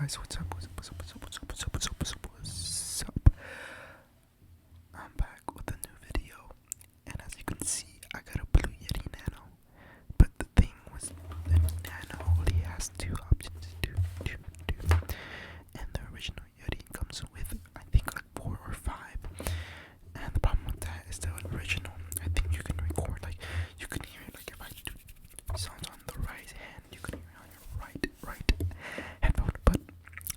guys, what's up? What's up? What's up? What's up? What's up? What's up? What's up? What's up? What's up? I'm back with a new video, and as you can see, I got a Blue Yeti Nano. But the thing was, the Nano only has two options, two, and the original Yeti comes with, I think, like 4 or 5. And the problem with that is the original, I think you can record, like, you can hear it, like, if I do sounds on the right hand, you can hear it on your right headphone, but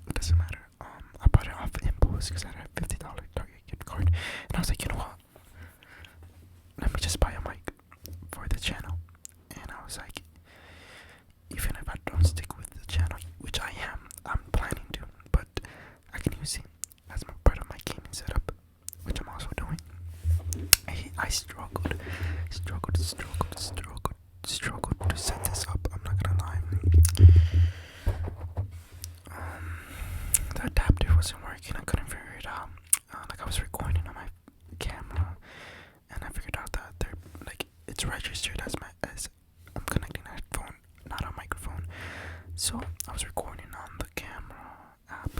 it doesn't matter. I bought it off Impulse because I had a $50 Target gift card, and I was like, you know what? Let me just buy a mic for the channel. And I was like, even if I don't stick with the channel, which I'm planning to, but I can use it as part of my gaming setup, which I'm also doing. I struggled to set this up. I'm not gonna lie. The adapter wasn't working. I couldn't figure it out. Like I was recording on my camera, and I figured out that it's registered as I'm connecting a headphone, not a microphone. So I was recording on the camera app,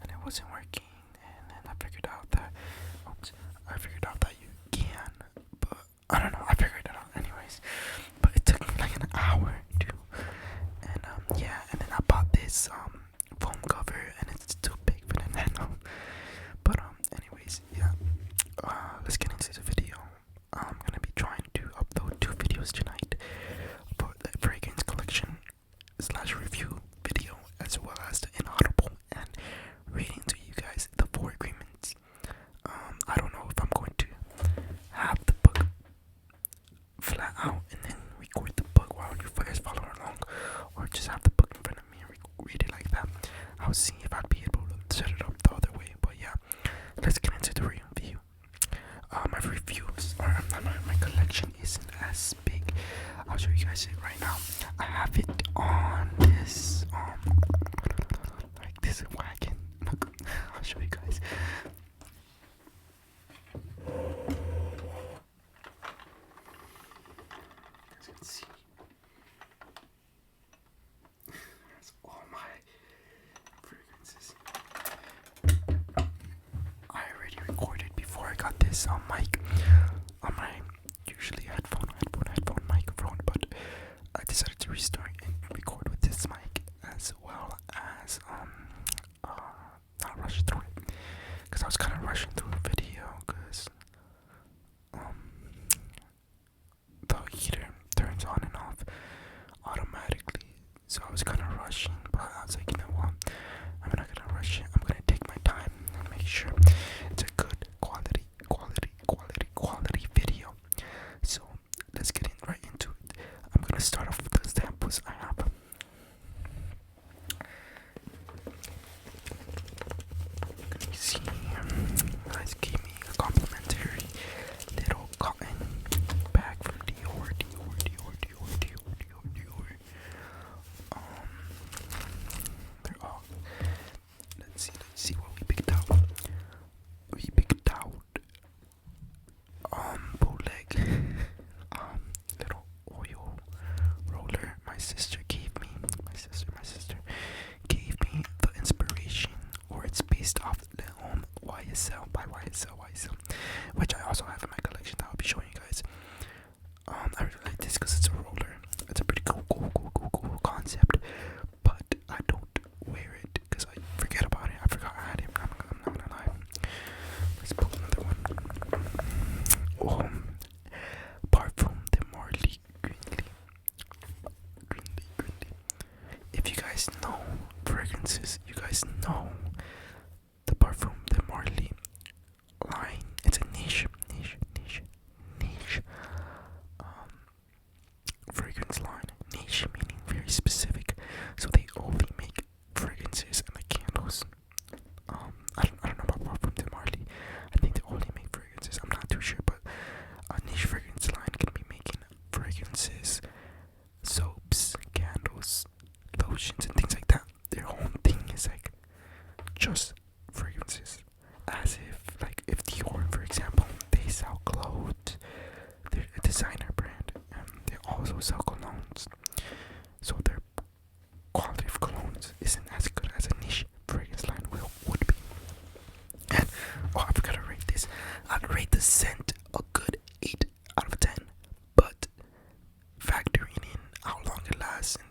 and it wasn't working. And then I figured out that you can, but I don't know. I figured it out anyways. But it took me like an hour to. And yeah, and then I bought this foam cover, and it's too big for the Nano. But anyways, yeah. Let's get into the video. I'm gonna be trying to upload 2 videos tonight for the fragrance collection / review video, as well as the inaudible and reading to you guys the 4 agreements. I don't know if I'm going to have the book flat out and then record the book while you guys follow along, or just have the book in front of me and read it like that. I'll see if I'd be able to set it up the other way. But yeah, let's get into the review. My reviews, or my collection isn't as big. I'll show you guys it right now. I have it on this like this wagon. Look, I'll show you guys. As you can see, that's all my fragrances. I already recorded before I got this mic on my usually headphone microphone, but I decided to restart and record with this mic, as well as not rush through it, because I was kind of rushing through a video because the heater turns on and off automatically, so I was kind of rushing. But I was like, you know what, I'm not gonna rush it. I'm gonna take my time and make sure it's a good quality video. So let's get right into it. I'm gonna start off with the samples I have. You see, guys gave me a complimentary little cotton bag from Dior. They're all. Let's see what we picked out. We picked out bootleg little oil roller my sister gave me. My sister gave me the inspiration, or it's based off the YSL by YSL, which I also have in my collection that I'll be showing you guys. I really like this because it's a roller. It's a pretty cool concept, but I don't wear it because I forget about it. I forgot I had it. I'm not gonna lie. Let's pull another one. Parfum de Marly Greenly. If you guys know fragrances, you guys know the Parfum de Marly line. It's a niche fragrance line. Niche meaning very specific, so they only make fragrances and like candles. I don't know about Parfum de Marly. I think they only make fragrances. I'm not too sure, but a niche fragrance line can be making fragrances, soaps, candles, lotions, and things like that. Their whole thing is like just fragrances. As if, like, if Dior, for example, they sell clothes, they're a designer brand, and they also sell colognes.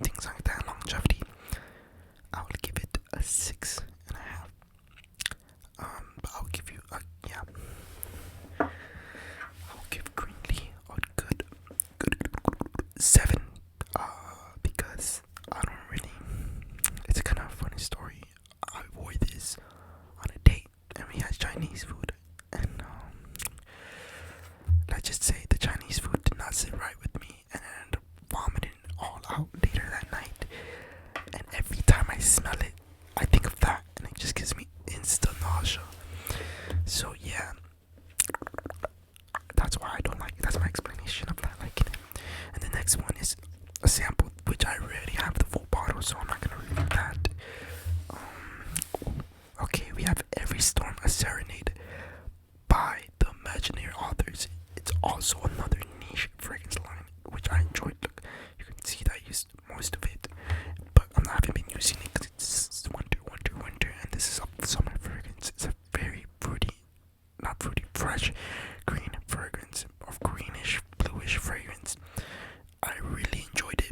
things like that, longevity, I would give it a 6.5. But I'll give you a, yeah, I'll give Greenlee a good 7. Because I don't really. It's a kind of funny story. I wore this on a date, and we had Chinese food, and let's just say the Chinese food did not sit right with me, and I ended up vomiting all out later that night. And every time I smell it, I think of that, and it just gives me instant nausea. So yeah, that's why I don't like it. That's my explanation of not liking it. And the next one is a sample, which I already have the full bottle, so I'm not gonna review that. Okay, we have Every Storm, a Serenade by the Imaginary Authors. It's also another niche fragrance line, which I enjoyed. Look, you can see that I used most of it, but I haven't been using it because it's winter, and this is a summer fragrance. It's a very fruity, not fruity, fresh, green fragrance, of greenish, bluish fragrance. I really enjoyed it,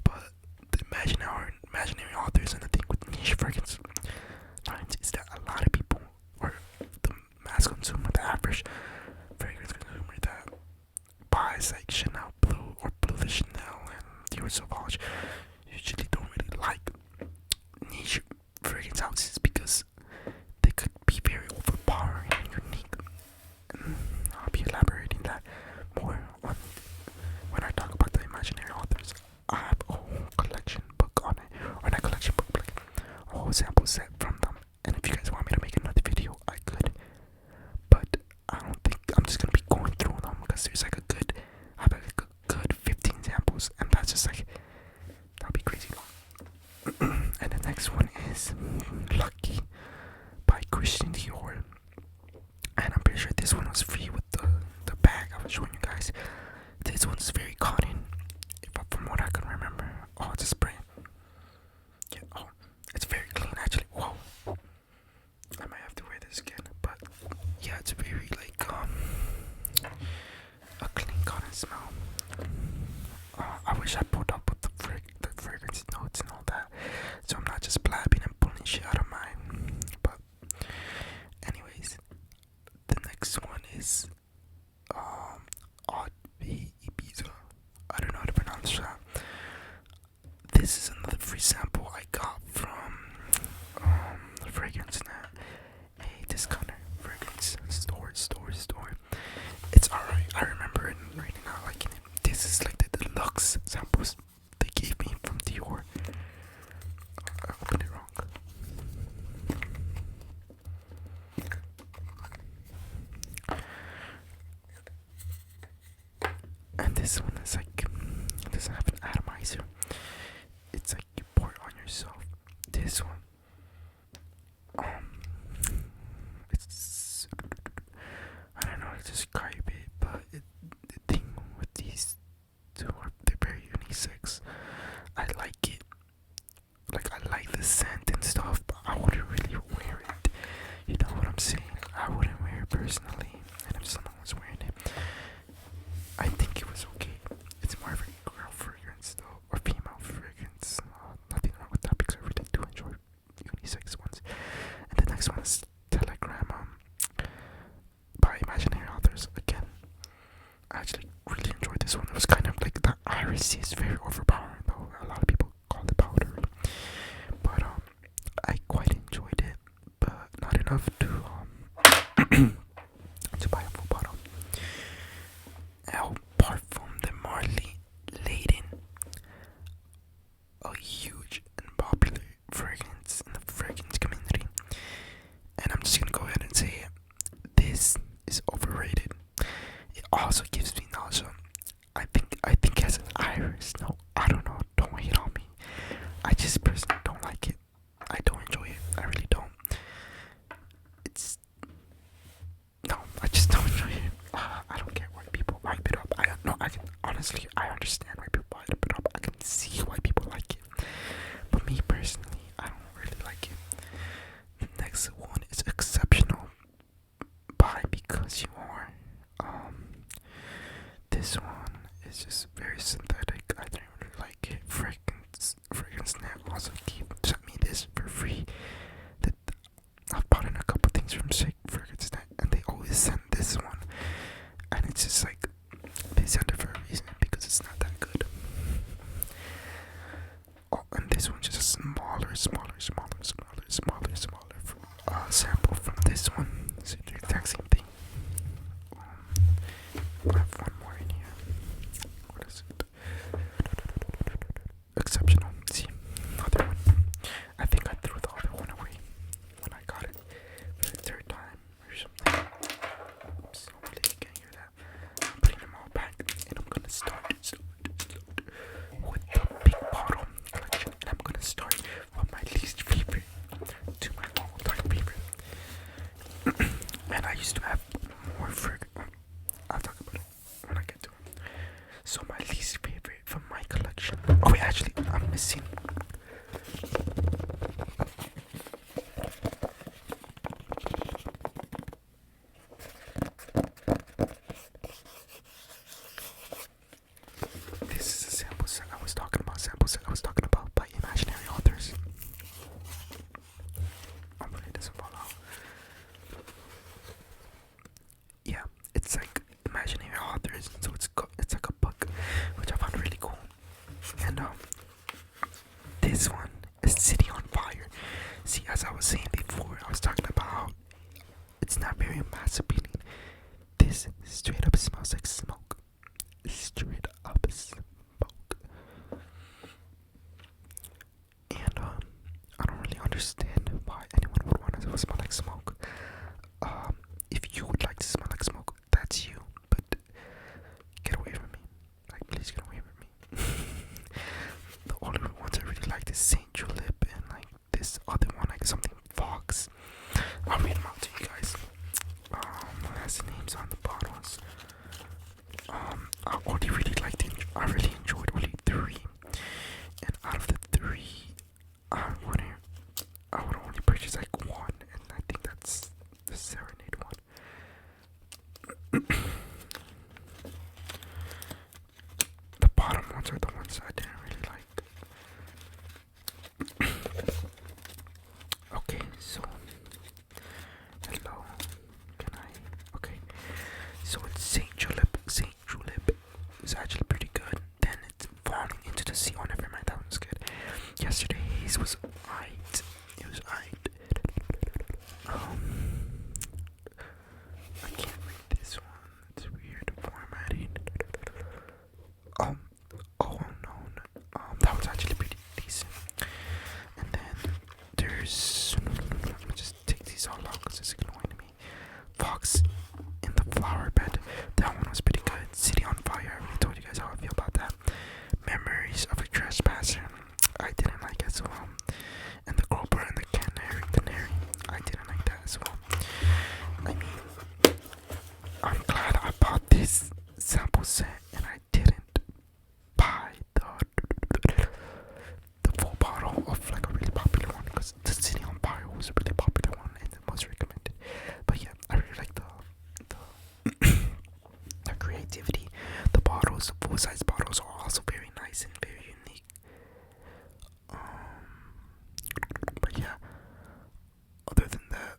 but the imaginary authors, and the thing with niche fragrance lines is that a lot of people, or the mass consumer, the average fragrance consumer that buys like Chanel Blue or Blue de Chanel and Dior Sauvage, usually don't really like niche fragrance houses because they could be very overpowering and unique. And I'll be elaborating that more on when I talk about the imaginary authors. I have a whole collection book on it, or not collection book, like a whole sample set from them. And if you guys want me to make another video, I could. But I don't think I'm just gonna be going through them because there's like I have like a good 15 samples, and that's just like that'll be crazy long. And the next one is Lucky by Christian Dior, and I'm pretty sure this one was free with the bag I was showing you guys. This one's very cotton, from what I can remember. Oh, it's a spray. Yeah. Oh, it's very clean actually. Whoa. I might have to wear this again, but yeah, it's very like a clean cotton smell. I wish I pulled up with the fragrance notes and all that, so I'm not just blabbing and pulling shit out of mine. But anyways, the next one is Odd B Ibiza. I don't know how to pronounce that. This is another free sample I got from Fragrance Net, a discounter fragrance store. It's alright. I remember it and really not liking it. This is like the deluxe samples they gave me from Dior. I opened it wrong. And this one is like, it doesn't have an atomizer. It's like you pour it on yourself. This one, it's, I don't know how to describe it, but the thing with these two are they're very unisex. I like it. Like I like the scent and stuff, but I wouldn't really wear it. You know what I'm saying? I wouldn't wear it personally. And if someone was wearing it, I think it was okay. It's more of a girl fragrance though, or female fragrance. Nothing wrong with that because I really do enjoy unisex ones. And the next one is Telegram by Imaginary Authors. Again, I actually really enjoyed this one. It was kind of like the iris is very overpowering though. A lot of people call it powdery, but I quite enjoyed it, but not enough to to buy a full bottle. El Parfum de Marly Laden, a huge and popular fragrance in the fragrance community, and I'm just gonna go ahead and say this is overrated. It also gives me nausea. I think it has an iris. No, I don't know missing. This is a sample set I was talking about. Sample set I was talking about by imaginary authors. Hopefully it doesn't fall out. Yeah, it's like imaginary authors, so it's like a book, which I found really cool. And this one is City on Fire. See, as I was saying before, I was talking about how it's not very mass appealing. This straight up smells like smoke. Straight up smoke. And I don't really understand why anyone would want to smell like smoke. If you would like to smell like smoke, that's you. But get away from me. Like, please get away from me. The only ones I really like is Saint Julep and like this other one, like something Fox. I'll read them out to you guys. Has the names on the bottles. I really enjoyed only 3, and out of the 3, I would only purchase like 1, and I think that's the Serenade one. The bottom ones are the ones I didn't really like. Okay, so hello. Can I? Okay, so it's Saint Julep. Saint Julep is actually pretty good. Then it's falling into the sea. Oh, never mind. That one's good. Yesterday's was alright. It was alright. I can't read this one. It's weird formatting. Oh no. That was actually pretty decent. And then there's. Let me just take these all out because it's annoying me. Fox in the Flower Bed. That one was pretty good. City on Fire. I already told you guys how I feel about that. Memories of a Trespasser. I didn't like it as well. And the Cobra and the Canary. I didn't like that as well. I mean, I'm glad I bought this sample set and I didn't buy the full bottle of like a really popular one, because the City on Fire was a really popular one and the most recommended. But yeah, I really like the the creativity. The bottles, the full size bottles, are also very nice and very unique. But yeah, other than that,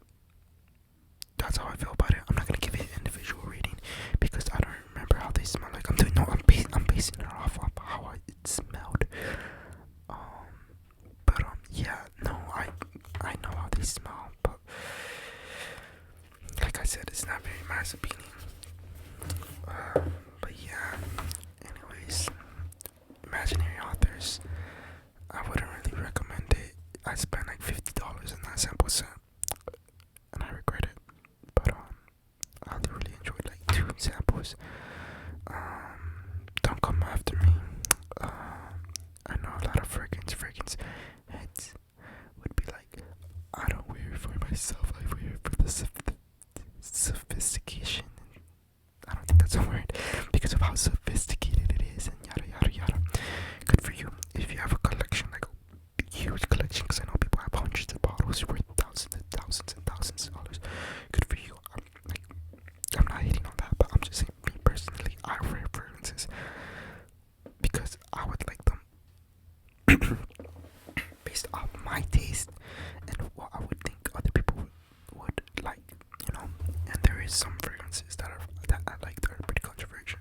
that's how I feel about it. I'm not gonna give it an individual rating because I don't remember how they smell like. I'm basing it off of how it smelled. But yeah, no, I know how they smell, but like I said, it's not very mass appealing. But yeah, anyways, imaginary authors, I wouldn't really recommend it. I spent like $50 in that sample set, and I regret it. But I really enjoyed like 2 samples. Don't come after me. I know a lot of fragrance heads would be like, I don't wear it for myself, I wear it for the sophistication. I don't think that's a word because of how sophisticated it is and yada yada yada. Good for you if you have a collection, like a huge collection, because I know people have hundreds of bottles worth thousands and thousands and thousands of dollars. Good for you. I'm not hating on that, but I'm just saying, me personally, I wear fragrances because I would like them based off my taste and what I would think other people would like, you know. And there is some fragrances that I like that are pretty controversial.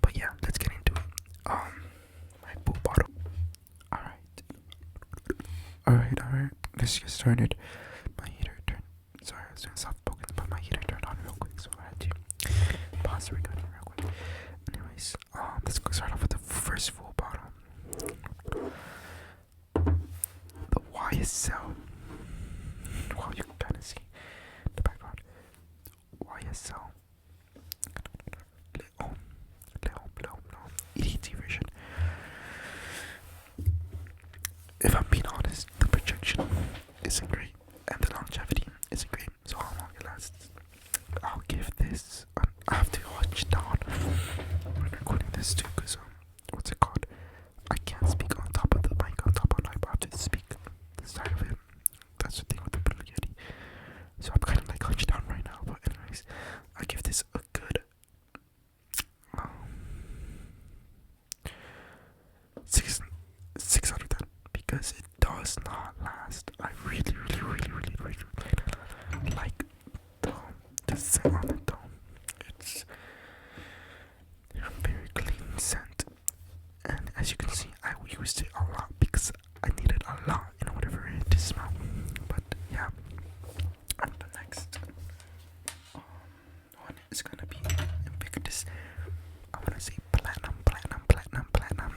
But yeah, let's get into it. My pool bottle. Alright. Let's get started. My heater turned. Sorry, I was doing soft spoken, but my heater turned on real quick, so I had to pause the recording real quick. Anyways, let's go start off with the first full bottle. The YSL. Wow, you can kind of see the background. YSL. Leon. EDT version. If I'm being honest, the projection isn't great, and the longevity isn't great. So how long it lasts? I'll give this. I have to watch down when recording this too, because what's it called? I can't speak on top of the mic. used it a lot because I needed a lot in order for it to smell. But yeah, and the next one is gonna be Invictus. I wanna say platinum.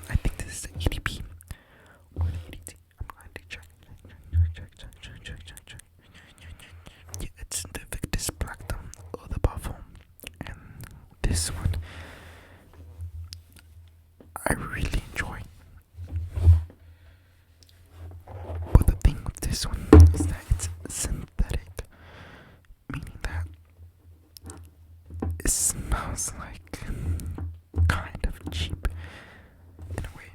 I think this is the EDP or the EDT. I'm going to check. Yeah, it's the Invictus Platinum or the Buffalo. And this one I really enjoy. But the thing with this one is that it's synthetic, meaning that it smells like kind of cheap in a way,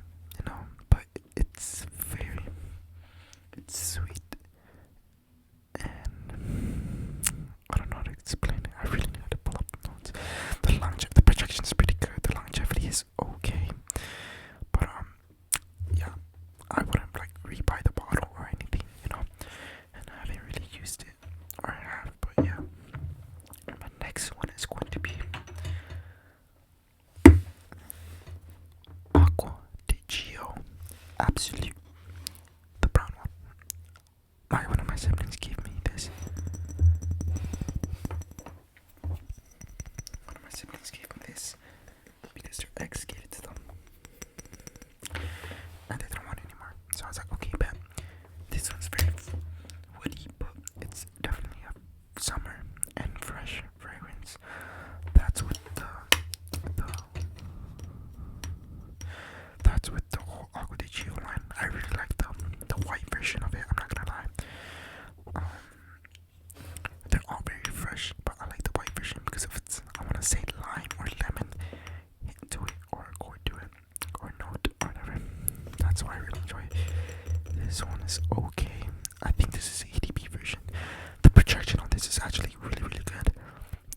but it's sweet, and I don't know how to explain it. I really need to pull up the notes. The projection is pretty good. The longevity is okay, but yeah, I wouldn't like rebuy the bottle or anything, and I haven't really used it, or I have, but yeah. My next one is going to be Aqua di Gio Absolute, the brown one. One of my siblings gave me this. Because their ex gave it to them. And they didn't want it anymore. So I was like, okay, bet. This one's very woody, but it's definitely a summer and fresh fragrance. That's with the whole Aqua di Gio line. I really like the white version of it. I'm not gonna lie. They're all very fresh, but I like the white version because of its, I want to say, lime or lemon hint to it, or accord to it, or note, or whatever. That's why I really enjoy it. This one is okay. I think this is the EDP version. The projection on this is actually really, really good.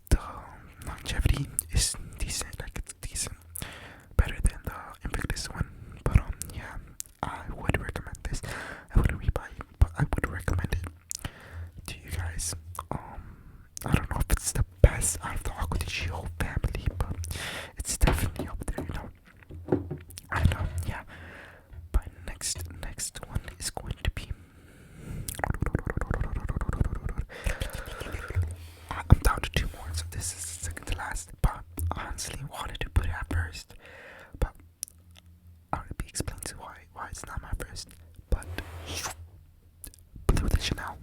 The longevity is decent, like it's decent, better than the Invictus one. But yeah, I would recommend this. I wouldn't rebuy it, but I would recommend it to you guys. I don't know if it's the best out of the Aqua di Gio family, but it's definitely up there, And yeah, my next one is going to be. I'm down to two more, so this is the second to last. But I honestly wanted to put it at first, but I will be explaining to why it's not my first. But Bleu de Chanel,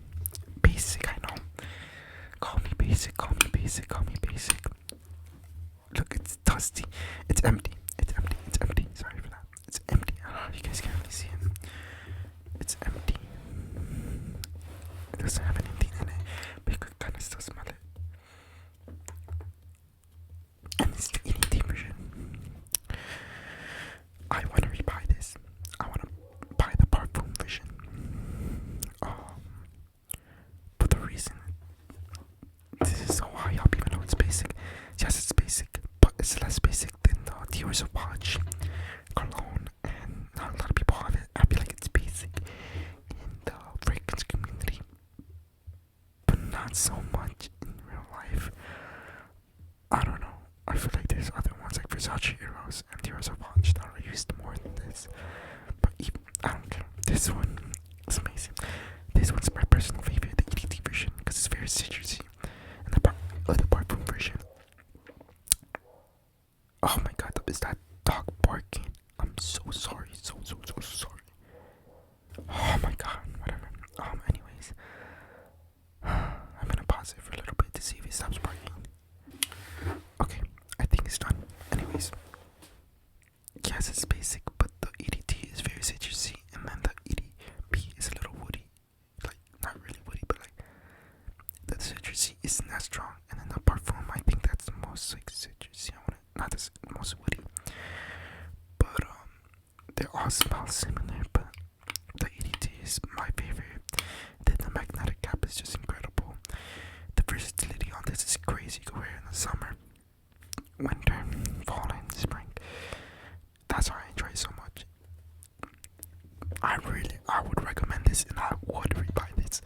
basic, I know. Call me basic. Look, it's dusty. It's empty. Sorry for that. It's empty. I don't know if you guys can really see it. It's empty. It doesn't have anything in it, but you could kind of still smell it. And it's the EDT version. I want to rebuy this. I want to buy the parfum version. For the reason this is so high up, even though it's basic. Yes, it's basic, but it's less basic than the Dior Sauvage cologne, and not a lot of people have it. I feel like it's basic in the fragrance community, but not so much in real life. I don't know. I feel like there's other ones like Versace Eros and Dior Sauvage that are used more than this. But I don't care. This one is amazing. This one's my personal favorite, the EDT version, because it's very citrusy. And the parfum version. Oh my god, is that dog barking? I'm so sorry. So sorry. Oh my god, whatever. Anyways. I'm gonna pause it for a little bit to see if it stops barking. Okay, I think it's done. Anyways. Yes, it's basic, but the EDT is very citrusy, and then the EDP is a little woody. Like, not really woody, but like, the citrusy isn't that strong. And then the parfum, I think that's the most like citrusy. Not the most woody. But they all smell similar, but the EDT is my favorite. Then the magnetic cap is just incredible. The versatility on this is crazy. You can wear it in the summer, winter, fall, and spring. That's why I enjoy it so much. I would recommend this, and I would rebuy this.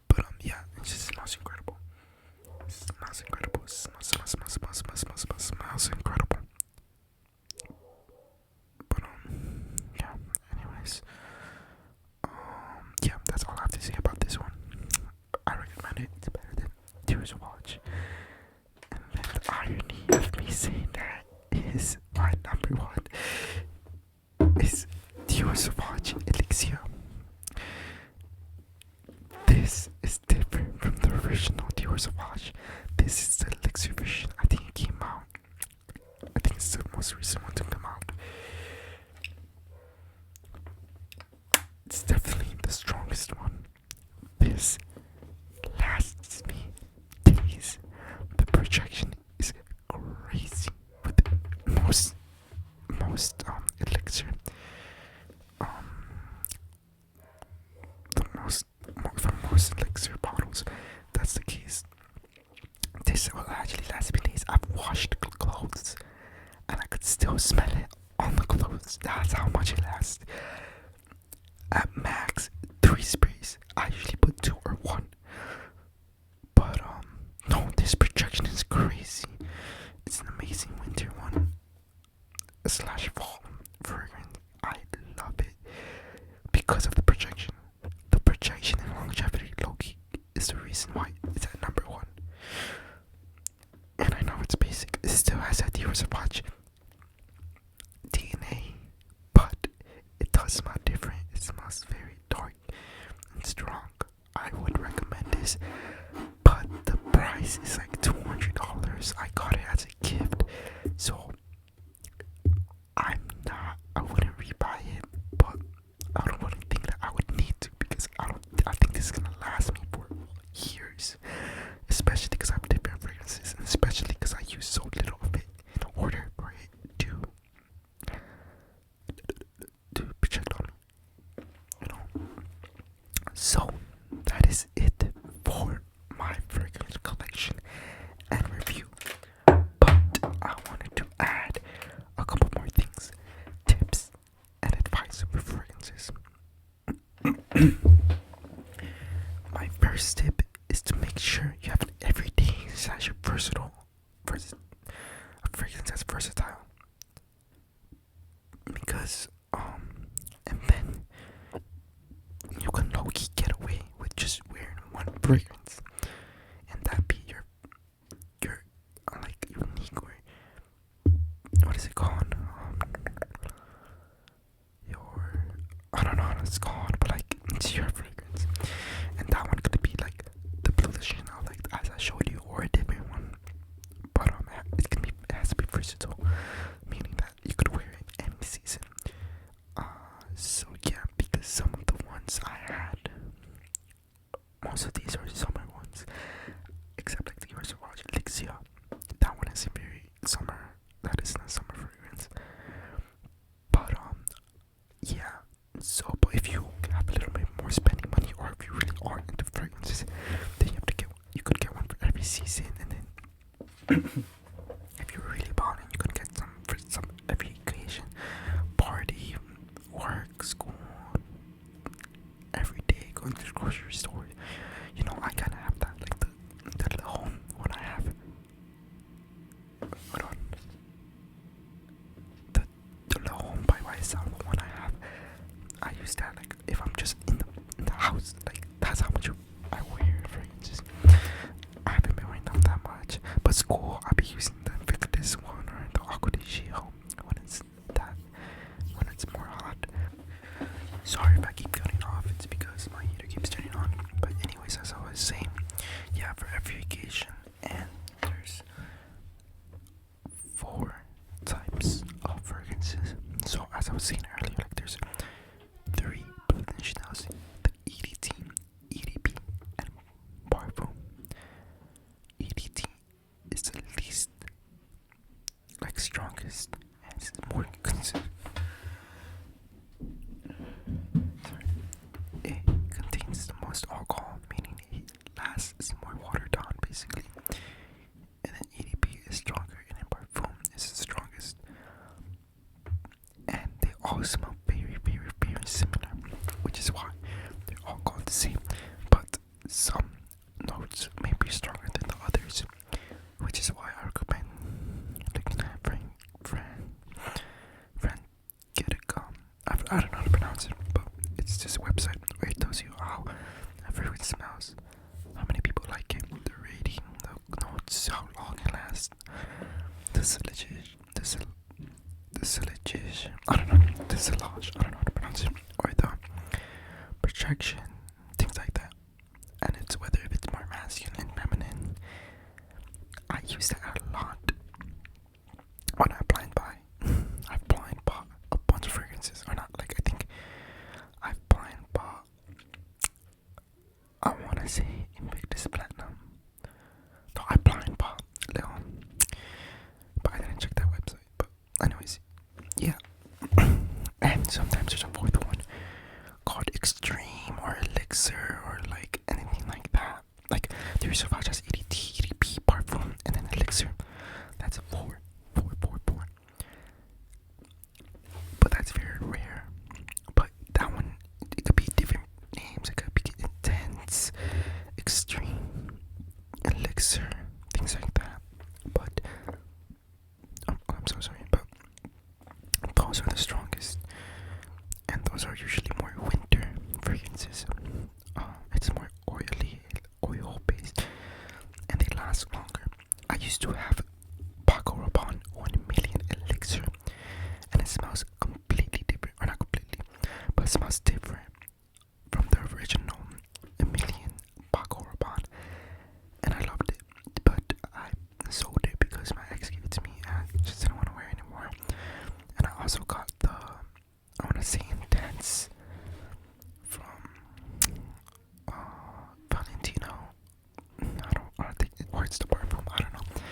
But yeah, it just smells incredible. It smells incredible. It smells incredible. But $20. Yeah, that's all I have to say about this one. I recommend it. It's better than Tears Watch. And then the irony of me saying that is my number one is Tears Watch Elixir. This is different from the original Tears Watch. This is the Elixir version. I think it came out. I think it's the most recent one to come out. It's definitely the strongest one. This lasts me days. The projection is crazy with most elixir. For most elixir bottles, that's the case. This will actually last me days. I've washed clothes and I could still smell it on the clothes. That's how much it lasts. At max 3 sprays. I usually put 2 or 1. But no, this projection is crazy. It's an amazing winter one / fall fragrance. I love it because of the projection. The projection and longevity, low-key, is the reason why it's at number 1. And I know it's basic. It still has that Tears Watch DNA, but it does smell different. It smells very dark and strong. I would recommend this, but the price is like $200. I got it as a gift, so I wouldn't rebuy it, but I don't really think that I would need to, because I think this is gonna last me for years, especially because I have different fragrances, and especially because I use so little of it in order for it to project on me, you know. So that is it for my fragrance collection and review. But I wanted to add a couple more things, tips and advice for fragrances. My first tip is to make sure you have an everyday slash versatile a fragrance that's versatile. Because and then you can low-key get away with just wearing one fragrance, and that be your like unique, or what is it called? I don't know what it's called, but like it's your fragrance, and that one could be like the Blue de Chanel, like as I showed you, or a different one. But it has to be versatile, meaning that you could wear it any season. So yeah, because some of the ones I had, most of these are summer ones, except like the Tears Watch Elixir. That one is a very summer. That is not summer fragrance. But yeah. So, but if you have a little bit more spending money, or if you really are into fragrances, then you could get one for every season, and then if you're really balling, you could get some for some every occasion, party, work, school, every day, going to the grocery store. You know, I kind of have that, like the little home when I have. Hold on. The little home by myself when I use that, like if I'm just in the house, like that's how much I wear fragrances. I haven't been wearing them that much, but school I'll be using the Victus one or the Acqua di Gio when it's more hot. Sorry if I keep cutting off, it's because my heater keeps turning on. But anyways, as I was saying, yeah, for every occasion, and there's 4 types of fragrances. So as I was saying earlier, like there's 3 Bleu de Chanel's, the EDT, EDP, and Parfum. EDT is the least, like, strongest, and it's more considered. It contains the most alcohol, meaning it lasts more watered down, basically. And then EDP is stronger, and then Parfum is the strongest. And they all smell very, very, very similar, which is why they're all called the same. But some notes may be stronger than the others, which is why I recommend looking at Frank Getica. I don't know how to pronounce pronounce it, but it's just a website where it tells you how a fragrance smells, how many people like it, the rating, the notes, how long it lasts, the silage, I don't know, the silage, I don't know how to pronounce it, or the projection, things like that. And it's whether if it's more masculine, feminine. I use that a lot when I blind buy. I've blind bought a bunch of fragrances, or not, like, I think I've blind bought, I want to say Invictus Platinum. No, I blind bought Leon, but I didn't check that website. But anyways, yeah. And sometimes there's a fourth one called Extreme or Elixir or like anything like that. Like there's Sauvage has EDT, EDP, Parfum, and then Elixir. That's a four. But that's very rare. But that one, it could be different names. It could be Intense, Extreme, Elixir, things like that. But I'm so sorry, but those are the strongest, and those are usually more winter fragrances. It's more oil based, and they last longer. I used to have Paco Rabanne 1 million Elixir, and it smells completely different, or not completely, but it smells different from the original Million Paco Rabanne, and I loved it. But I sold it because my ex gave it to me, and I just didn't want to wear it anymore. And I also got the, I want to say Intense from Valentino. I don't think or it's the Parfum, I don't know.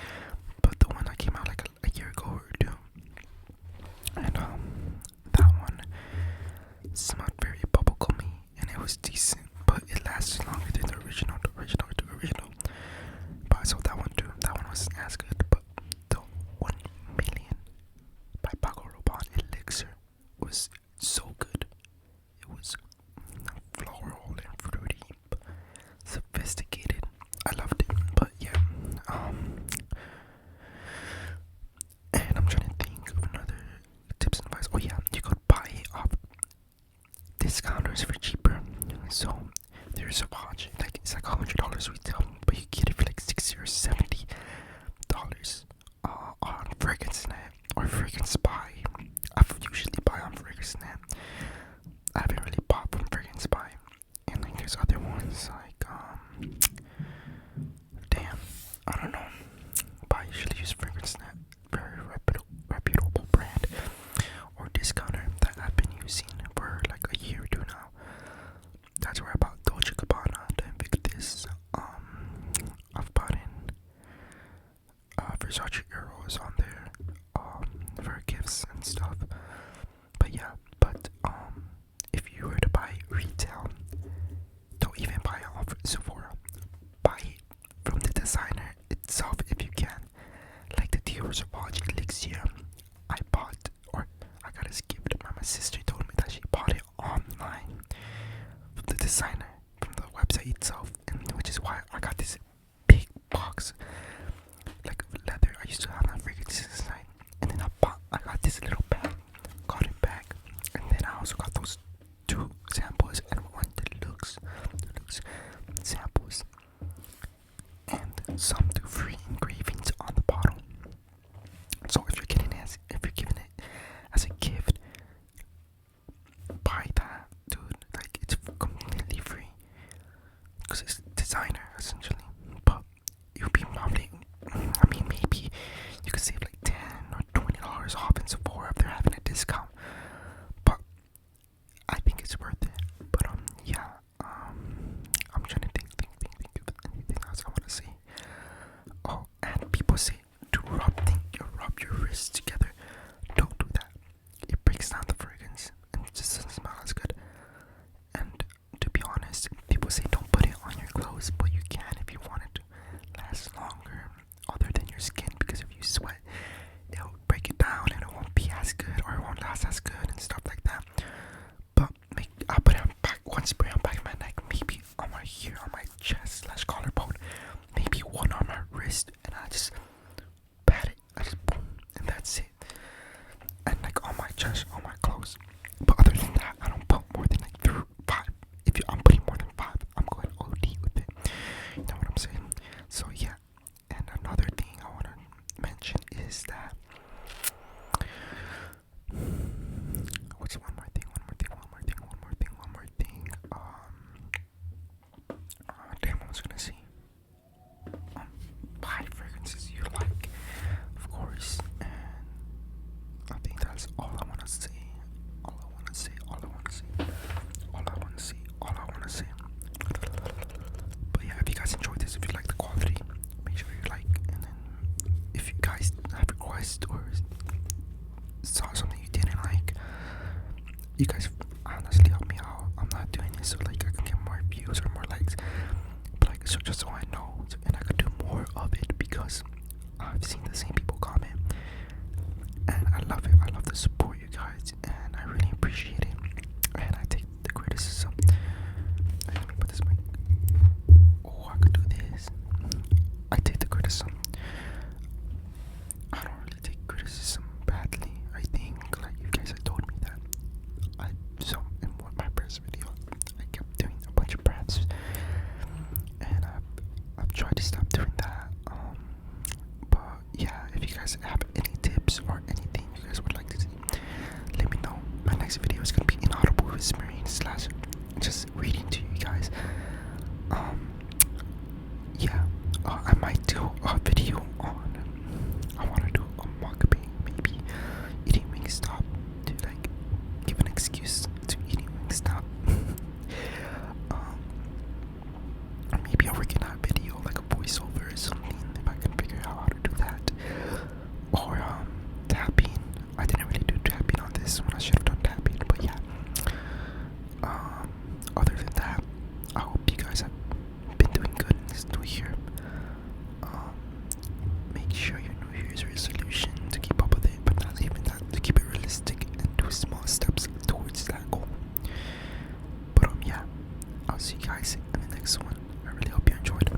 But the one that came out like a year ago or two. And that one smelled very bubblegummy, and it was decent, but it lasted longer than the original. But I sold that one too. That one wasn't as good, but the 1 million by Paco Rabanne Elixir was so good. It was floral and fruity, sophisticated. I loved it. But yeah, and I'm trying to think of another tips and advice. Oh yeah, you could buy it off discounters for cheaper. So there's a watch, like it's like $100 retail, but you get it for like $60 or $70 on FragranceNet or Fragrance Buy. I usually buy on FragranceNet. I haven't really bought from Fragrance Buy, and like there's other ones like damn, I don't know. But I usually use FragranceNet, very reputable brand or discounter that I've been using for like a year or two now. That's where I bought Dolce Gabbana, the Invictus. I've bought in Versace Eros on there for gifts and stuff. But yeah, if you were to buy retail, don't even buy it off Sephora. Buy it from the designer itself if you can. Like the Dior Sauvage Elixir, I got a gift. My sister told me that she bought it online from the designer, from the website itself, and which is why I got this big box, like of leather. I used to have my fragrances inside, and then I got this little bag, cotton bag, and then I also got those 2 samples and 1 deluxe samples, and some 2 free engravings on the bottle. So if you're giving it as a gift, buy that, dude. Like it's completely free because it's designer essentially. But you'll be probably, I mean, maybe you could save like $10 or $20 off in Sephora if they're having a discount. But I think it's worth it. But yeah, I'm trying to think of anything else I want to say. Oh, and people say to rub your wrists together. Don't do that. It breaks down the fragrance and it just doesn't smell as good. And to be honest, people say don't put it on your clothes, but you can if you guys honestly help me out. I'm not doing this so like I can get more views or more likes, but like so just so I know and I could do more of it because I've seen the same people comment, and I love it. I love the support, you guys, and I really appreciate it. And I take the criticism. Let me put this mic. Oh, I could do this. I take the criticism. I don't really take criticism badly. I think like you guys have told me that. So in my first video, I kept doing a bunch of breaths, and I've tried to stop doing that. But yeah, if you guys have any tips or anything you guys would like to see, let me know. My next video is gonna be inaudible whispering slash just reading to you guys. Yeah, I might do a video on. I want to do a mukbang, maybe eating Wingstop to like give an excuse to eating Wingstop. Or maybe I'll work in a video like a voiceover or something if I can figure out how to do that. Or tapping. I didn't really do tapping on this one. I should have done tapping, but yeah. Other than that, I hope you guys have been doing good in this new year. Make sure your New Year's resolution to keep up with it, but not even that, to keep it realistic and do small steps towards that goal. But yeah, I'll see you guys in the next one. I really hope you enjoyed.